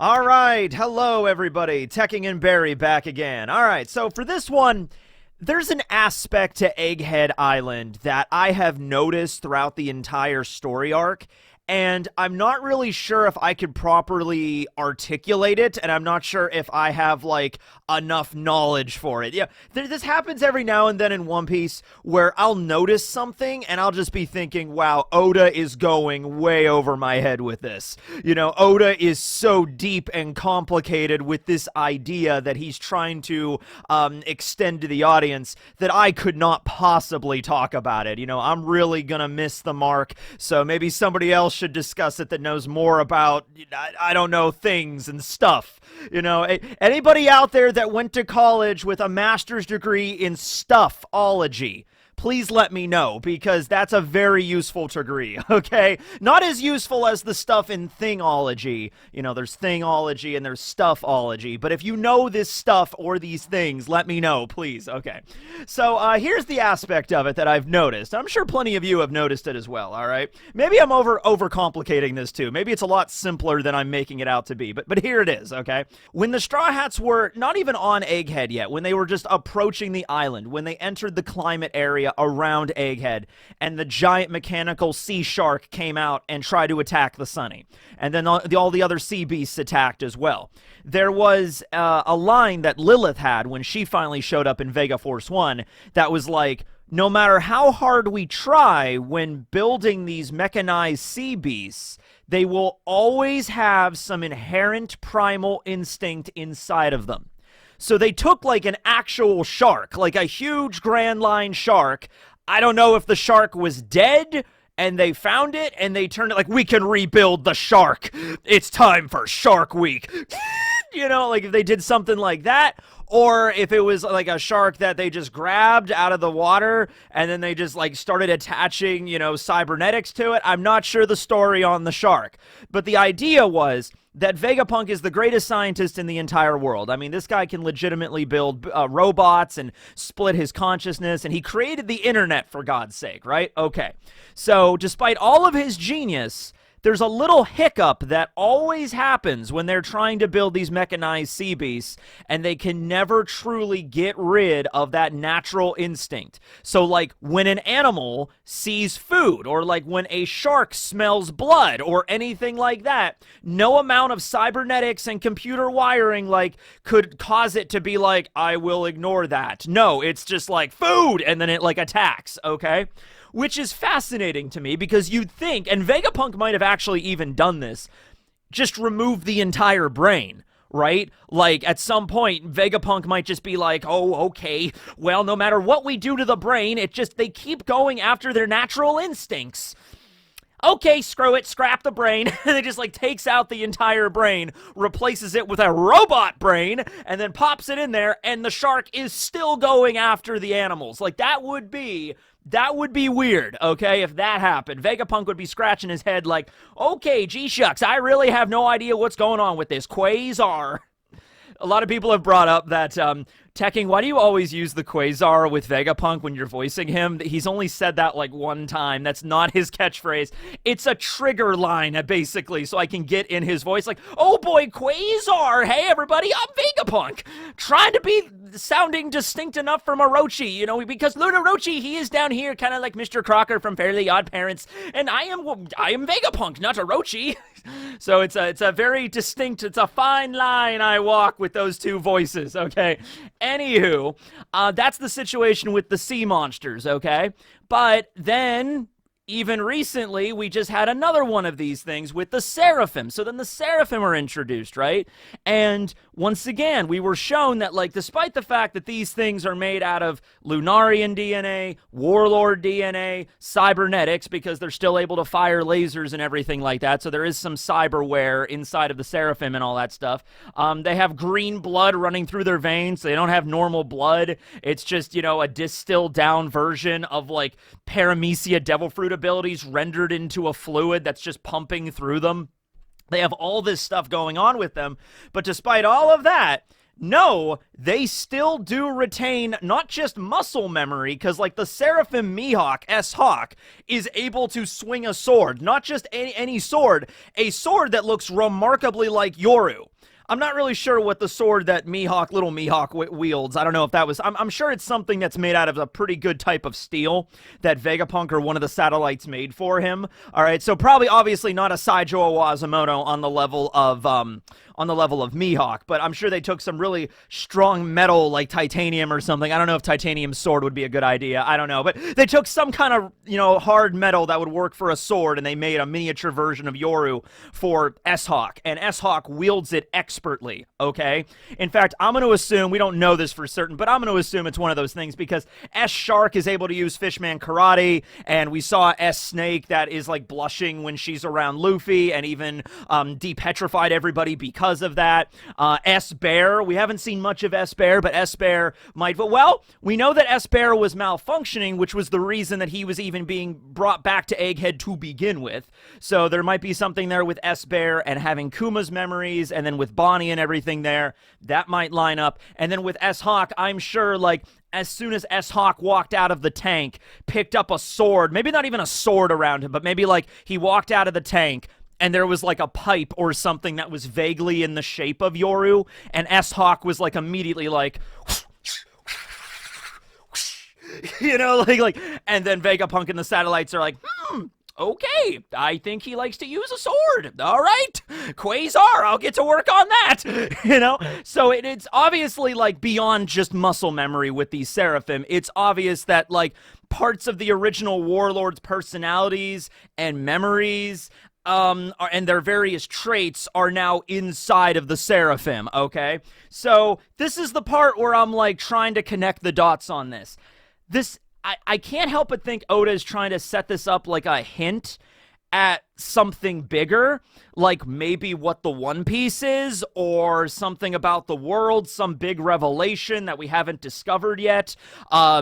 All right, hello everybody. Teching and Barry back again. All right, so for this one, there's an aspect to Egghead Island that I have noticed throughout the entire story arc, and I'm not really sure if I could properly articulate it, and I'm not sure if I have, like, enough knowledge for it. Yeah, this happens every now and then in One Piece where I'll notice something and I'll just be thinking, wow, Oda is going way over my head with this. You know, Oda is so deep and complicated with this idea that he's trying to extend to the audience that I could not possibly talk about it. You know, I'm really gonna miss the mark, so maybe somebody else should discuss it that knows more about, I don't know, things and stuff. You know, anybody out there that went to college with a master's degree in stuffology, please let me know, because that's a very useful degree, okay? Not as useful as the stuff in thingology. You know, there's thingology and there's stuffology, but if you know this stuff or these things, let me know, please, okay? So, here's the aspect of it that I've noticed. I'm sure plenty of you have noticed it as well, all right? Maybe I'm overcomplicating this too. Maybe it's a lot simpler than I'm making it out to be, but here it is, okay? When the Straw Hats were not even on Egghead yet, when they were just approaching the island, when they entered the climate area around Egghead, and the giant mechanical sea shark came out and tried to attack the Sunny. And then all the other sea beasts attacked as well. There was a line that Lilith had when she finally showed up in Vega Force 1 that was like, no matter how hard we try when building these mechanized sea beasts, they will always have some inherent primal instinct inside of them. So they took like an actual shark, like a huge Grand Line shark. I don't know if the shark was dead and they found it and they turned it like, we can rebuild the shark. It's time for Shark Week. You know, like if they did something like that, or if it was like a shark that they just grabbed out of the water and then they just like started attaching, you know, cybernetics to it. I'm not sure the story on the shark, but the idea was that Vegapunk is the greatest scientist in the entire world. I mean, this guy can legitimately build robots and split his consciousness, and he created the internet, for God's sake, right? Okay. So, despite all of his genius, there's a little hiccup that always happens when they're trying to build these mechanized sea beasts, and they can never truly get rid of that natural instinct. So, like, when an animal sees food, or like when a shark smells blood, or anything like that, no amount of cybernetics and computer wiring, like, could cause it to be like, I will ignore that. No, it's just like, food, and then it, like, attacks, okay? Which is fascinating to me, because you'd think, and Vegapunk might have actually even done this, just remove the entire brain, right? Like, at some point, Vegapunk might just be like, oh, okay, well, no matter what we do to the brain, they keep going after their natural instincts. Okay, screw it, scrap the brain, and it just, like, takes out the entire brain, replaces it with a robot brain, and then pops it in there, and the shark is still going after the animals. Like, that would be weird, okay, if that happened. Vegapunk would be scratching his head like, okay, gee shucks, I really have no idea what's going on with this Quasar. A lot of people have brought up that, Tekking, why do you always use the Quasar with Vegapunk when you're voicing him? He's only said that like one time. That's not his catchphrase. It's a trigger line, basically, so I can get in his voice like, oh boy, Quasar! Hey everybody, I'm Vegapunk! Trying to be sounding distinct enough from Orochi, you know, because Luna Orochi, he is down here kind of like Mr. Crocker from Fairly Odd Parents, and I am Vegapunk, not Orochi. So it's a very distinct, it's a fine line I walk with those two voices, okay? Anywho, that's the situation with the sea monsters, okay? But then, even recently, we just had another one of these things with the Seraphims. So then the Seraphim are introduced, right? And once again, we were shown that, like, despite the fact that these things are made out of Lunarian DNA, Warlord DNA, cybernetics, because they're still able to fire lasers and everything like that, so there is some cyberware inside of the Seraphim and all that stuff. They have green blood running through their veins, so they don't have normal blood. It's just, you know, a distilled down version of, like, Paramecia Devil Fruit abilities rendered into a fluid that's just pumping through them. They have all this stuff going on with them, but despite all of that, No, they still do retain not just muscle memory, because like the Seraphim Mihawk, S-Hawk, is able to swing a sword. Not just any sword, a sword that looks remarkably like Yoru. I'm not really sure what the sword that Mihawk, little Mihawk wields. I don't know if that was... I'm sure it's something that's made out of a pretty good type of steel that Vegapunk or one of the satellites made for him. All right, so probably obviously not a Saijo Awazumono on the level of Mihawk, but I'm sure they took some really strong metal like titanium or something. I don't know if titanium sword would be a good idea. I don't know, but they took some kind of, hard metal that would work for a sword, and they made a miniature version of Yoru for S-Hawk, and S-Hawk wields it expertly, okay? In fact, I'm going to assume, we don't know this for certain, but I'm going to assume it's one of those things because S-Shark is able to use Fishman Karate, and we saw S-Snake that is like blushing when she's around Luffy, and even depetrified everybody because of that. S-Bear, we haven't seen much of S-Bear, but S-Bear might... Well, we know that S-Bear was malfunctioning, which was the reason that he was even being brought back to Egghead to begin with. So there might be something there with S-Bear and having Kuma's memories, and then with Bonnie and everything there. That might line up. And then with S-Hawk, I'm sure, like, as soon as S-Hawk walked out of the tank, picked up a sword, maybe not even a sword around him, but maybe, like, he walked out of the tank, and there was like a pipe or something that was vaguely in the shape of Yoru, and S-Hawk was like immediately like, and then Vegapunk and the satellites are like, okay, I think he likes to use a sword. All right, Quasar, I'll get to work on that. So it's obviously like beyond just muscle memory with these Seraphim. It's obvious that like parts of the original Warlord's personalities and memories and their various traits are now inside of the Seraphim, okay? So this is the part where I'm like trying to connect the dots on this. I can't help but think Oda is trying to set this up like a hint at something bigger, like maybe what the One Piece is, or something about the world, some big revelation that we haven't discovered yet,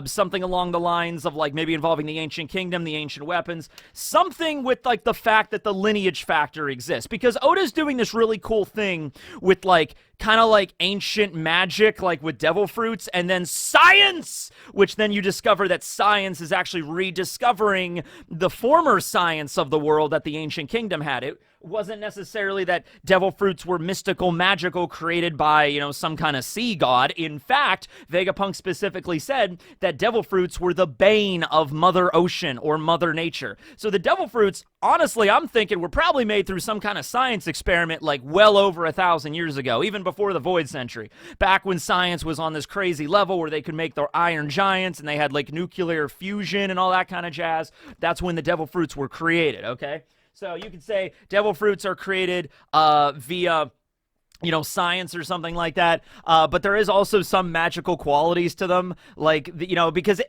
something along the lines of like maybe involving the Ancient Kingdom, the ancient weapons, something with like the fact that the lineage factor exists, because Oda's doing this really cool thing with like kind of like ancient magic, like with devil fruits, and then science, which then you discover that science is actually rediscovering the former science of the world that the Ancient Kingdom had. It wasn't necessarily that devil fruits were mystical, magical, created by, some kind of sea god. In fact, Vegapunk specifically said that devil fruits were the bane of Mother Ocean or Mother Nature. So the devil fruits, honestly, I'm thinking were probably made through some kind of science experiment like well over 1,000 years ago, even before the Void Century. Back when science was on this crazy level where they could make their iron giants and they had like nuclear fusion and all that kind of jazz. That's when the devil fruits were created, okay? So you could say devil fruits are created via, science or something like that. But there is also some magical qualities to them, like, because,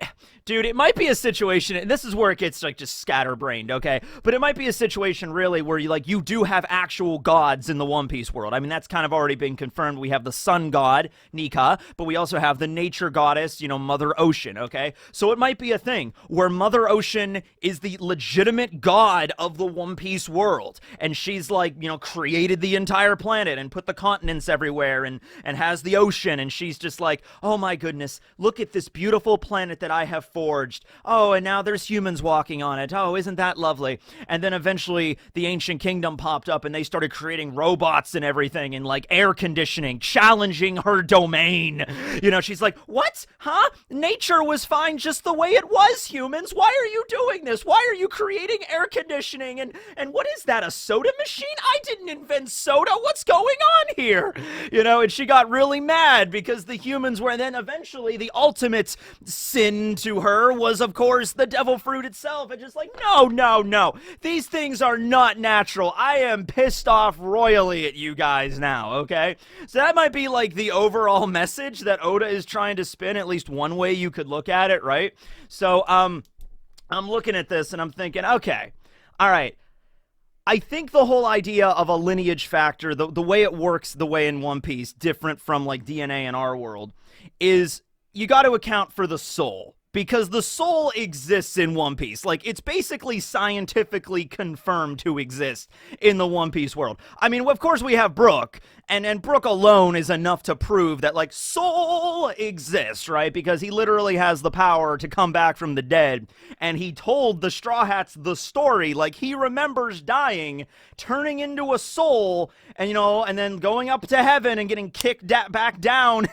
dude, it might be a situation, and this is where it gets, like, just scatterbrained, okay? But it might be a situation, really, where you do have actual gods in the One Piece world. I mean, that's kind of already been confirmed. We have the sun god, Nika, but we also have the nature goddess, Mother Ocean, okay? So it might be a thing where Mother Ocean is the legitimate god of the One Piece world, and she's, like, created the entire planet and put the continents everywhere and has the ocean, and she's just like, oh my goodness, look at this beautiful planet that I have forged. Oh, and now there's humans walking on it. Oh, isn't that lovely? And then eventually the Ancient Kingdom popped up and they started creating robots and everything and like air conditioning, challenging her domain. She's like, what? Huh? Nature was fine just the way it was, humans. Why are you doing this? Why are you creating air conditioning? And what is that, a soda machine? I didn't invent soda. What's going on here? And she got really mad because the humans were, and then eventually the ultimate sin to her was, of course, the devil fruit itself. And just like, no. These things are not natural. I am pissed off royally at you guys now, okay? So that might be like the overall message that Oda is trying to spin, at least one way you could look at it, right? So, I'm looking at this and I'm thinking, okay, all right. I think the whole idea of a lineage factor, the way it works, the way in One Piece, different from like DNA in our world, is you got to account for the soul. Because the soul exists in One Piece. Like, it's basically scientifically confirmed to exist in the One Piece world. I mean, of course we have Brook, And Brooke alone is enough to prove that, like, soul exists, right? Because he literally has the power to come back from the dead. And he told the Straw Hats the story. Like, he remembers dying, turning into a soul, and, you know, and then going up to heaven and getting kicked back down.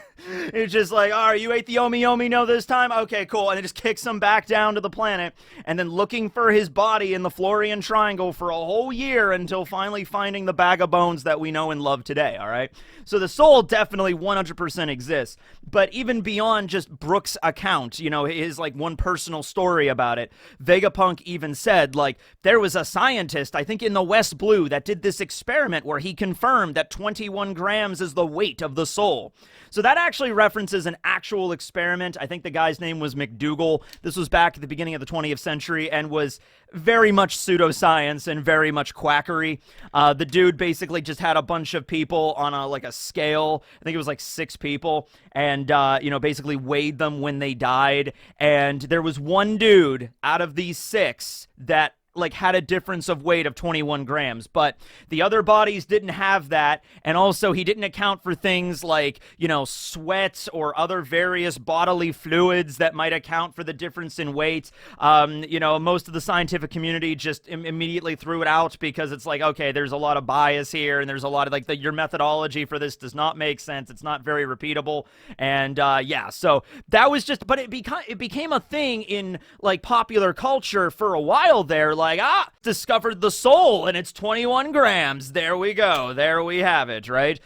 It's just like, all right, you ate the Omi no this time? Okay, cool. And it just kicks him back down to the planet. And then looking for his body in the Florian Triangle for a whole year until finally finding the bag of bones that we know and love today, all right? So the soul definitely 100% exists. But even beyond just Brooke's account, you know, his, like, one personal story about it, Vegapunk even said, like, there was a scientist, I think in the West Blue, that did this experiment where he confirmed that 21 grams is the weight of the soul. So that actually references an actual experiment. I think the guy's name was McDougal. This was back at the beginning of the 20th century and was very much pseudoscience and very much quackery. The dude basically just had a bunch of people on a scale. I think it was like 6 people, and you know, basically weighed them when they died. And there was one dude out of these 6 that, like, had a difference of weight of 21 grams, but the other bodies didn't have that. And also he didn't account for things like, you know, sweat or other various bodily fluids that might account for the difference in weight. You know, most of the scientific community just immediately threw it out because it's like, okay, there's a lot of bias here, and there's a lot of, like, your methodology for this does not make sense. It's not very repeatable. And yeah, so that was just, but it became a thing in, like, popular culture for a while there. Like, discovered the soul, and it's 21 grams. There we go. There we have it, right?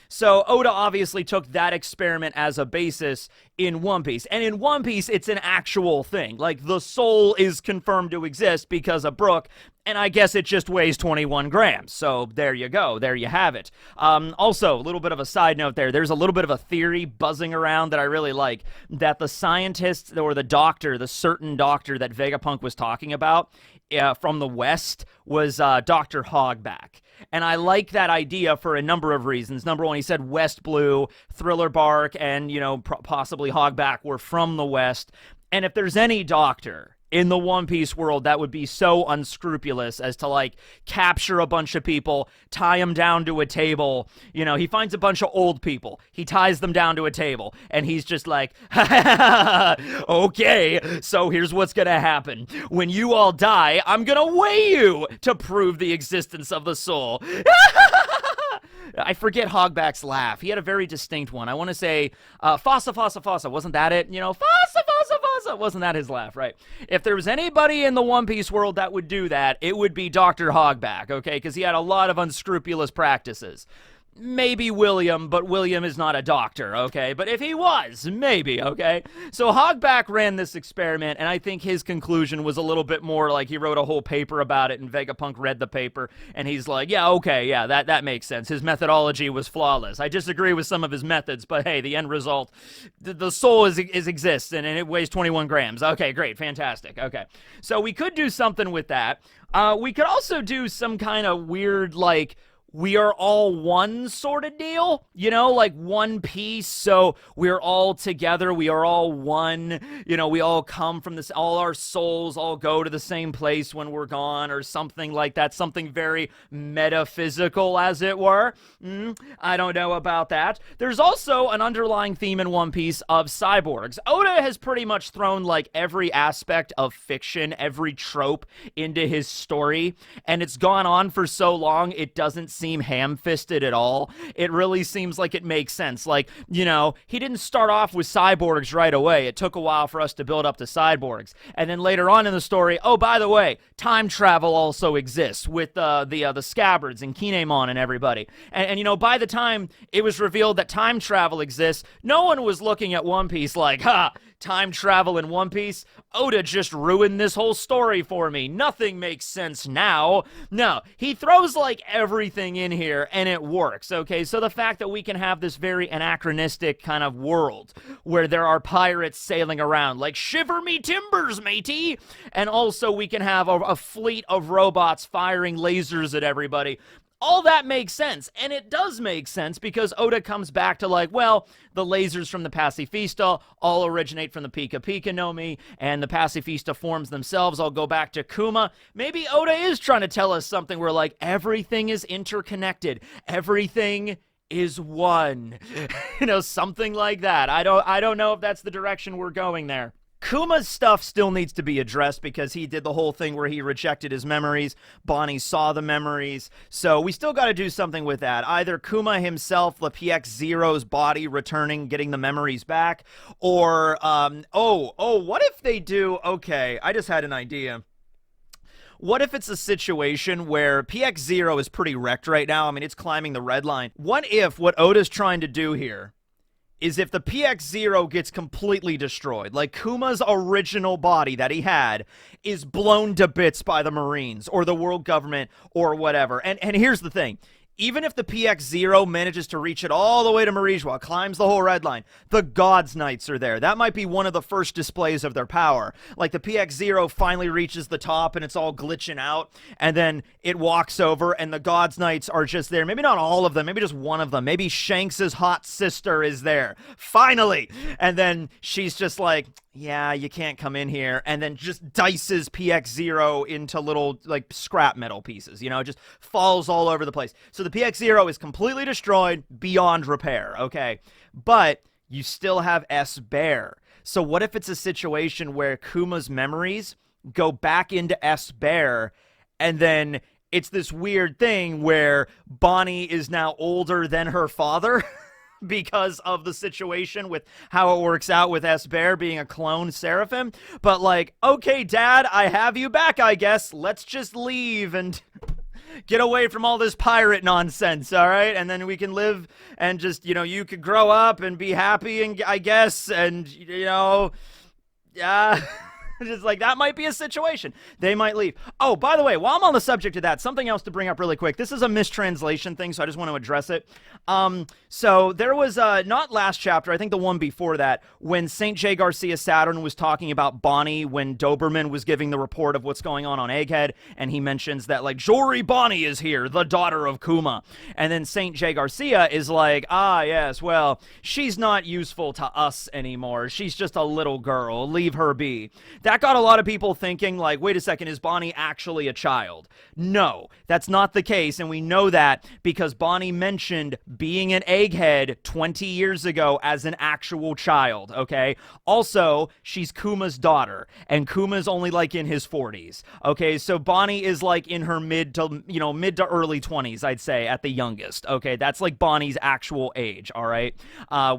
So Oda obviously took that experiment as a basis in One Piece. And in One Piece, it's an actual thing. Like, the soul is confirmed to exist because of Brook, and I guess it just weighs 21 grams. So there you go. There you have it. Also, a little bit of a side note there. There's a little bit of a theory buzzing around that I really like, that the scientist or the doctor, the certain doctor that Vegapunk was talking about from the West was Dr. Hogback. And I like that idea for a number of reasons. Number one, he said West Blue, Thriller Bark, and, you know, possibly Hogback were from the West. And if there's any doctor in the One Piece world that would be so unscrupulous as to, like, capture a bunch of people, tie them down to a table, you know, he finds a bunch of old people, he ties them down to a table, and he's just like, okay, so here's what's gonna happen. When you all die, I'm gonna weigh you to prove the existence of the soul. I forget Hogback's laugh. He had a very distinct one. I want to say, Fossa, Fossa, Fossa. Wasn't that it? You know, Fossa, Fossa, Fossa. Wasn't that his laugh, right? If there was anybody in the One Piece world that would do that, it would be Dr. Hogback, okay? Because he had a lot of unscrupulous practices. Maybe William, but William is not a doctor, okay? But if he was, maybe, okay? So Hogback ran this experiment, and I think his conclusion was a little bit more like he wrote a whole paper about it, and Vegapunk read the paper, and he's like, yeah, okay, yeah, that makes sense. His methodology was flawless. I disagree with some of his methods, but hey, the end result, the soul exists, and it weighs 21 grams. Okay, great, fantastic, okay. So we could do something with that. We could also do some kind of weird, like, we are all one sort of deal, you know, like one piece. So we're all together. We are all one, you know, we all come from this, all our souls all go to the same place when we're gone, or something like that. Something very metaphysical, as it were. I don't know about that. There's also an underlying theme in One Piece of cyborgs. Oda has pretty much thrown, like, every aspect of fiction, every trope into his story, and it's gone on for so long, it doesn't seem ham-fisted at all. It really seems like it makes sense. Like, you know, he didn't start off with cyborgs right away. It took a while for us to build up to cyborgs. And then later on in the story, oh, by the way, time travel also exists with the Scabbards and Kinemon and everybody. And, you know, by the time it was revealed that time travel exists, no one was looking at One Piece like, ha, time travel in One Piece? Oda just ruined this whole story for me. Nothing makes sense now. No, he throws, like, everything in here, and it works, okay? So the fact that we can have this very anachronistic kind of world where there are pirates sailing around, like, shiver me timbers, matey! And also we can have a fleet of robots firing lasers at everybody. All that makes sense, and it does make sense because Oda comes back to, like, well, the lasers from the Pacifista all originate from the Pika Pika no Mi, and the Pacifista forms themselves all go back to Kuma. Maybe Oda is trying to tell us something where, like, everything is interconnected. Everything is one. Something like that. I don't know if that's the direction we're going there. Kuma's stuff still needs to be addressed because he did the whole thing where he rejected his memories. Bonnie saw the memories. So we still got to do something with that. Either Kuma himself, the PX-Zero's body returning, getting the memories back, or, what if they do, okay, I just had an idea. What if it's a situation where PX-Zero is pretty wrecked right now? I mean, it's climbing the red line. What if what Oda's trying to do here is if the PX-Zero gets completely destroyed, like Kuma's original body that he had is blown to bits by the Marines or the world government or whatever. And here's the thing. Even if the PX-Zero manages to reach it all the way to Marijua, climbs the whole red line, the Gods Knights are there. That might be one of the first displays of their power. Like the PX-Zero finally reaches the top and it's all glitching out, and then it walks over and the Gods Knights are just there. Maybe not all of them, maybe just one of them. Maybe Shanks' hot sister is there. Finally! And then she's just like, yeah, you can't come in here, and then just dices PX-Zero into little, like, scrap metal pieces, just falls all over the place. So the PX-Zero is completely destroyed beyond repair, okay? But you still have S-Bear. So what if it's a situation where Kuma's memories go back into S-Bear, and then it's this weird thing where Bonnie is now older than her father? Because of the situation with how it works out with S-Bear being a clone Seraphim. But like, okay, Dad, I have you back, I guess. Let's just leave and get away from all this pirate nonsense, all right? And then we can live and just, you could grow up and be happy, and I guess, and, yeah. Just like, that might be a situation. They might leave. Oh, by the way, while I'm on the subject of that, something else to bring up really quick. This is a mistranslation thing, so I just want to address it. So there was, not last chapter, I think the one before that, when St. J. Garcia Saturn was talking about Bonnie when Doberman was giving the report of what's going on Egghead, and he mentions that, like, Jory Bonnie is here, the daughter of Kuma. And then St. J. Garcia is like, yes, well, she's not useful to us anymore. She's just a little girl. Leave her be. That got a lot of people thinking, like, wait a second, is Bonnie actually a child? No, that's not the case, and we know that because Bonnie mentioned being an egghead 20 years ago as an actual child, okay? Also, she's Kuma's daughter, and Kuma's only, like, in his 40s, okay? So Bonnie is, like, in her mid to early 20s, I'd say, at the youngest, okay? That's, like, Bonnie's actual age, all right?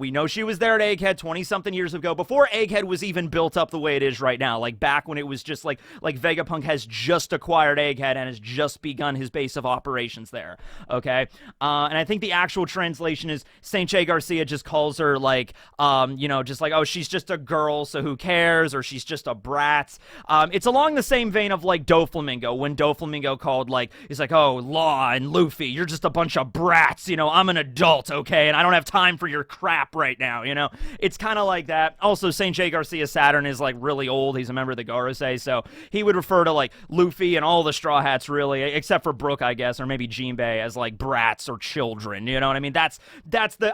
We know she was there at Egghead 20-something years ago, before Egghead was even built up the way it is right now. Like back when it was just like Vegapunk has just acquired Egghead and has just begun his base of operations there, okay? And I think the actual translation is St. J. Garcia just calls her like, just like, oh, she's just a girl, so who cares? Or she's just a brat. It's along the same vein of like Doflamingo, when Doflamingo called like, he's like, oh, Law and Luffy, you're just a bunch of brats, I'm an adult, okay? And I don't have time for your crap right now, It's kind of like that. Also, St. J. Garcia Saturn is like really old. He's a member of the Gorosei, so he would refer to like Luffy and all the Straw Hats really, except for Brook, I guess, or maybe Jinbei, as like brats or children, you know what I mean? That's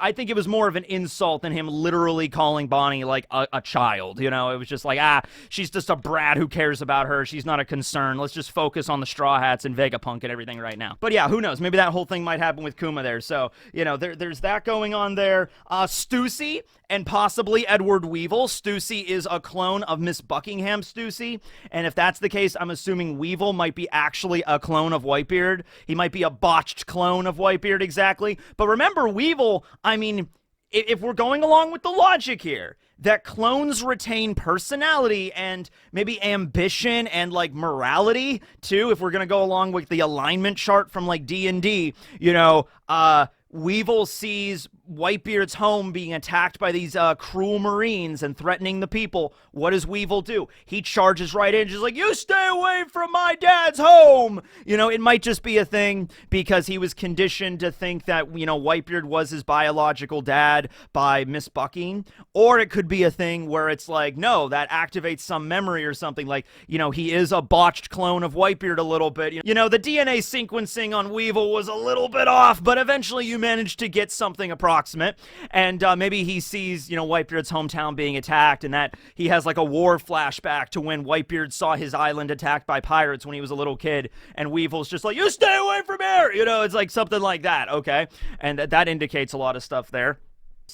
I think it was more of an insult than him literally calling Bonnie like a child, It was just like, she's just a brat, who cares about her? She's not a concern. Let's just focus on the Straw Hats and Vegapunk and everything right now. But yeah, who knows? Maybe that whole thing might happen with Kuma there, so, there's that going on there. Stussy and possibly Edward Weevil. Stussy is a clone of Miss Buckingham Stussy, and if that's the case, I'm assuming Weevil might be actually a clone of Whitebeard. He might be a botched clone of Whitebeard, exactly. But remember, Weevil, I mean, if we're going along with the logic here, that clones retain personality and maybe ambition and, like, morality, too, if we're gonna go along with the alignment chart from, like, D&D, Weevil sees Whitebeard's home being attacked by these cruel Marines and threatening the people. What does Weevil do? He charges right in, just like, you stay away from my dad's home! It might just be a thing because he was conditioned to think that, Whitebeard was his biological dad by Miss Bucking. Or it could be a thing where it's like, no, that activates some memory or something. Like, he is a botched clone of Whitebeard a little bit. The DNA sequencing on Weevil was a little bit off, but eventually you managed to get something approximate approximate, and maybe he sees, you know, Whitebeard's hometown being attacked, and that he has like a war flashback to when Whitebeard saw his island attacked by pirates when he was a little kid, and Weevil's just like, you stay away from here, you know, it's like something like that, okay? And that indicates a lot of stuff there.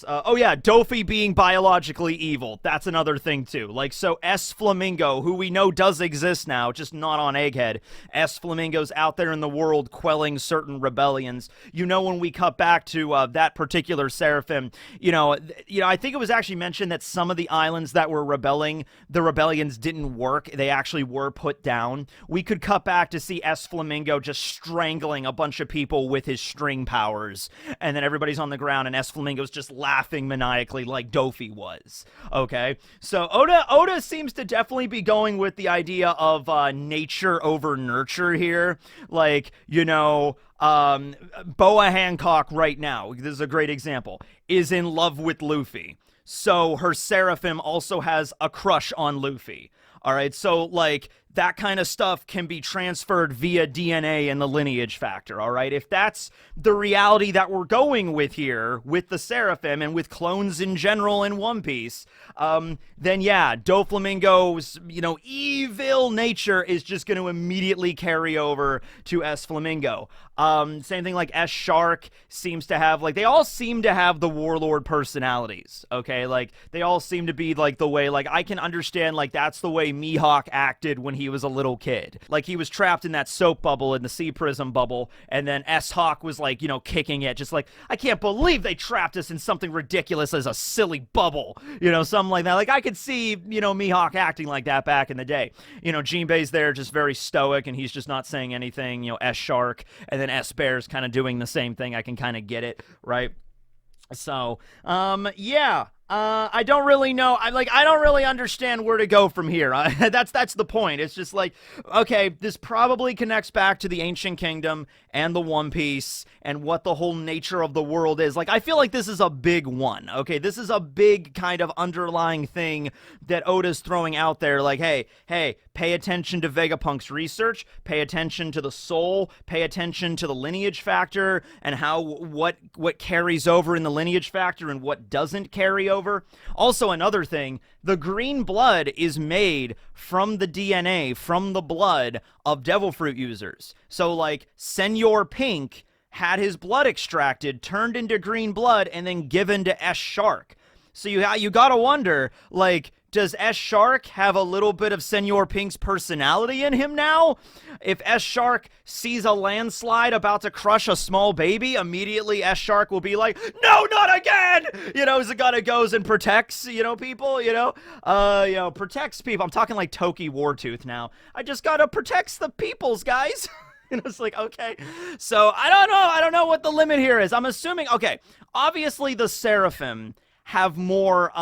Oh yeah, Dofi being biologically evil. That's another thing too. Like, so S Flamingo, who we know does exist now, just not on Egghead. S Flamingo's out there in the world quelling certain rebellions. You know, when we cut back to that particular Seraphim, you know, I think it was actually mentioned that some of the islands that were rebelling, the rebellions didn't work. They actually were put down. We could cut back to see S Flamingo just strangling a bunch of people with his string powers, and then everybody's on the ground, and S Flamingo's just laughing maniacally like Dofi was. Okay, so Oda seems to definitely be going with the idea of nature over nurture here. Like, you know, Boa Hancock right now, this is a great example, is in love with Luffy. So her Seraphim also has a crush on Luffy. All right, so like that kind of stuff can be transferred via DNA and the lineage factor, all right? If that's the reality that we're going with here, with the Seraphim and with clones in general in One Piece, then yeah, Doflamingo's, you know, evil nature is just going to immediately carry over to S Flamingo. Same thing, like S Shark seems to have, like, they all seem to have the warlord personalities, okay? Like, they all seem to be, like, the way, like, I can understand, like, that's the way Mihawk acted when he was a little kid. Like, he was trapped in that soap bubble, in the sea prism bubble, and then S-Hawk was, like, you know, kicking it, just like, I can't believe they trapped us in something ridiculous as a silly bubble, you know, something like that. Like, I could see, you know, Mihawk acting like that back in the day. You know, Jinbei's there just very stoic, and he's just not saying anything, you know, S-Shark, and then S-Bear's kind of doing the same thing. I can kind of get it, right? So, yeah. I don't really know. I don't really understand where to go from here. That's the point. It's just like, okay, this probably connects back to the Ancient Kingdom and the One Piece and what the whole nature of the world is. Like, I feel like this is a big one, okay? This is a big kind of underlying thing that Oda's throwing out there. Like, hey, pay attention to Vegapunk's research, pay attention to the soul, pay attention to the lineage factor and how what carries over in the lineage factor and what doesn't carry over. Also, another thing, the green blood is made from the DNA, from the blood of Devil Fruit users. So, like, Senor Pink had his blood extracted, turned into green blood, and then given to S Shark. So you gotta wonder, like, does S Shark have a little bit of Senor Pink's personality in him now? If S Shark sees a landslide about to crush a small baby, immediately S Shark will be like, no, not again! You know, Zagata goes and protects, you know, people, you know, protects people. I'm talking like Toki Wartooth now. I just gotta protect the peoples, guys. And it's like, okay. So, I don't know what the limit here is. I'm assuming, okay, obviously the Seraphim have more,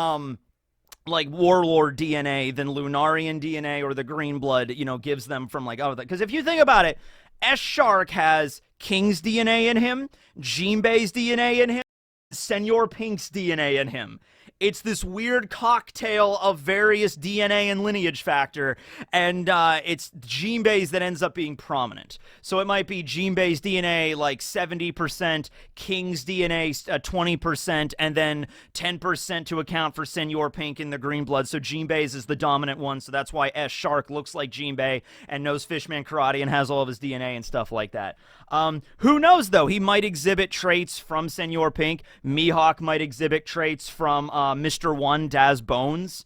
like, warlord DNA than Lunarian DNA or the green blood, you know, gives them from, like, oh, because if you think about it, S Shark has King's DNA in him, Jinbei's DNA in him, Senor Pink's DNA in him. It's this weird cocktail of various DNA and lineage factor, and it's Jinbei's that ends up being prominent. So it might be Jinbei's DNA like 70%, King's DNA 20%, and then 10% to account for Senor Pink in the green blood. So Jinbei's is the dominant one, so that's why S Shark looks like Jinbei and knows Fishman Karate and has all of his DNA and stuff like that. Who knows, though? He might exhibit traits from Senor Pink. Mihawk might exhibit traits from Mr. One, Daz Bones.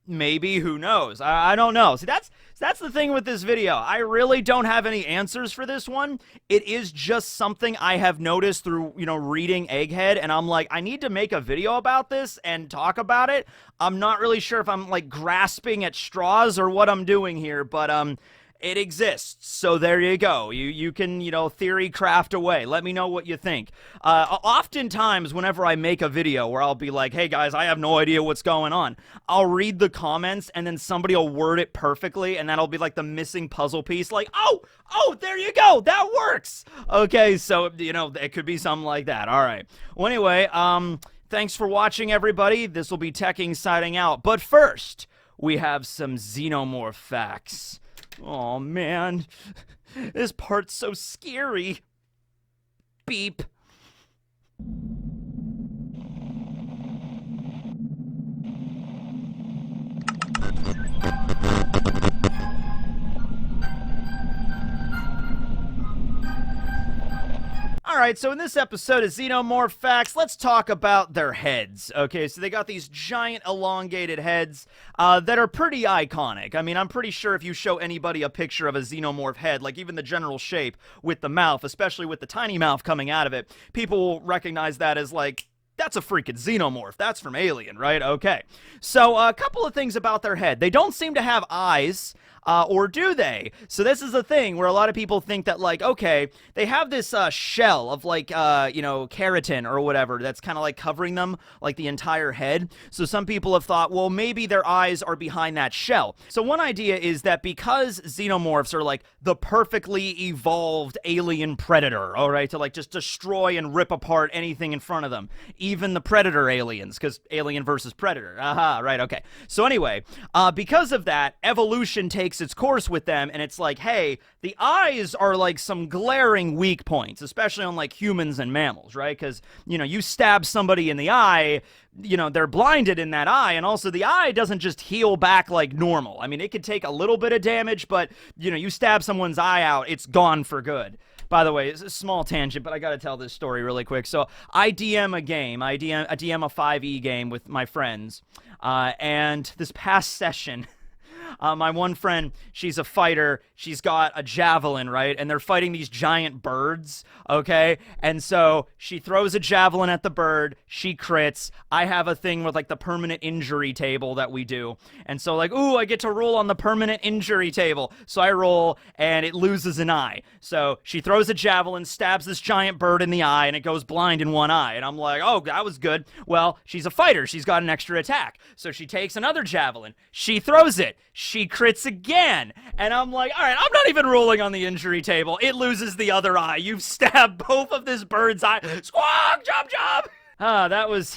Maybe, who knows? I don't know. See, that's the thing with this video. I really don't have any answers for this one. It is just something I have noticed through, you know, reading Egghead, and I'm like, I need to make a video about this and talk about it. I'm not really sure if I'm, like, grasping at straws or what I'm doing here, but, it exists, so there you go. You can, you know, theory craft away. Let me know what you think. Oftentimes, whenever I make a video where I'll be like, hey guys, I have no idea what's going on, I'll read the comments and then somebody will word it perfectly, and that'll be like the missing puzzle piece, like, oh, there you go, that works. Okay, so, you know, it could be something like that. All right. Well, anyway, thanks for watching, everybody. This will be Tekking signing out. But first, we have some Xenomorph facts. Oh man, this part's so scary. Beep. Alright, so in this episode of Xenomorph Facts, let's talk about their heads. Okay, so they got these giant elongated heads that are pretty iconic. I mean, I'm pretty sure if you show anybody a picture of a Xenomorph head, like even the general shape with the mouth, especially with the tiny mouth coming out of it, people will recognize that as like, that's a freaking Xenomorph. That's from Alien, right? Okay. So, a couple of things about their head. They don't seem to have eyes, or do they? So this is the thing where a lot of people think that, like, okay, they have this shell of, like, keratin or whatever that's kind of, like, covering them, like, the entire head. So some people have thought, well, maybe their eyes are behind that shell. So one idea is that because Xenomorphs are, like, the perfectly evolved alien predator, all right, to, like, just destroy and rip apart anything in front of them, even the Predator aliens, because Alien versus Predator. Aha, right, okay. So anyway, because of that, evolution takes its course with them, and it's like, hey, the eyes are like some glaring weak points, especially on like humans and mammals, right? Because, you know, you stab somebody in the eye, you know, they're blinded in that eye, and also the eye doesn't just heal back like normal. I mean, it could take a little bit of damage, but, you know, you stab someone's eye out, it's gone for good. By the way, it's a small tangent, but I gotta tell this story really quick. So I DM a game, I DM a 5e game with my friends, and this past session, my one friend, she's a fighter, she's got a javelin, right? And they're fighting these giant birds, okay? And so she throws a javelin at the bird, she crits. I have a thing with like the permanent injury table that we do. And so like, ooh, I get to roll on the permanent injury table. So I roll and it loses an eye. So she throws a javelin, stabs this giant bird in the eye, and it goes blind in one eye. And I'm like, oh, that was good. Well, she's a fighter, she's got an extra attack. So she takes another javelin, she throws it, she crits again. And I'm like, all right, I'm not even rolling on the injury table. It loses the other eye. You've stabbed both of this bird's eye. Squawk, jump, jump. That was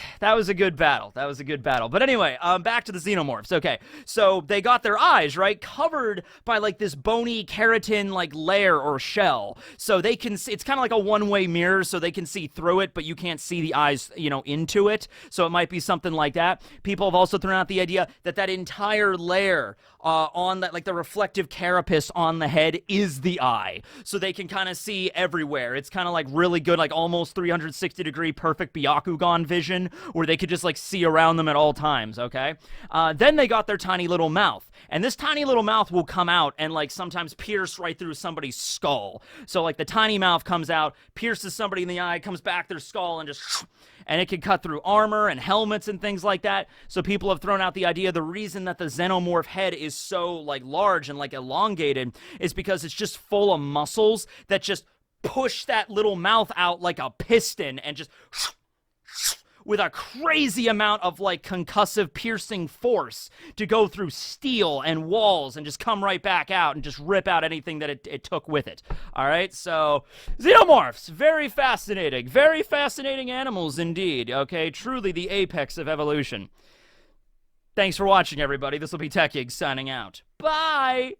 a good battle. That was a good battle. But anyway, back to the Xenomorphs. Okay, so they got their eyes, right, covered by, like, this bony keratin, like, layer or shell. So they can see, it's kind of like a one-way mirror, so they can see through it, but you can't see the eyes, you know, into it. So it might be something like that. People have also thrown out the idea that that entire layer on that, like, the reflective carapace on the head is the eye. So they can kind of see everywhere. It's kind of, like, really good, like, almost 360-degree perfect Byakugan vision, where they could just, like, see around them at all times, okay? Then they got their tiny little mouth. And this tiny little mouth will come out and, like, sometimes pierce right through somebody's skull. So, like, the tiny mouth comes out, pierces somebody in the eye, comes back their skull, and just... And it can cut through armor and helmets and things like that. So people have thrown out the idea the reason that the Xenomorph head is so, like, large and, like, elongated is because it's just full of muscles that just push that little mouth out like a piston and just... with a crazy amount of, like, concussive piercing force to go through steel and walls and just come right back out and just rip out anything that it took with it. All right, so Xenomorphs, very fascinating animals indeed, okay? Truly the apex of evolution. Thanks for watching, everybody. This will be TechGig signing out. Bye!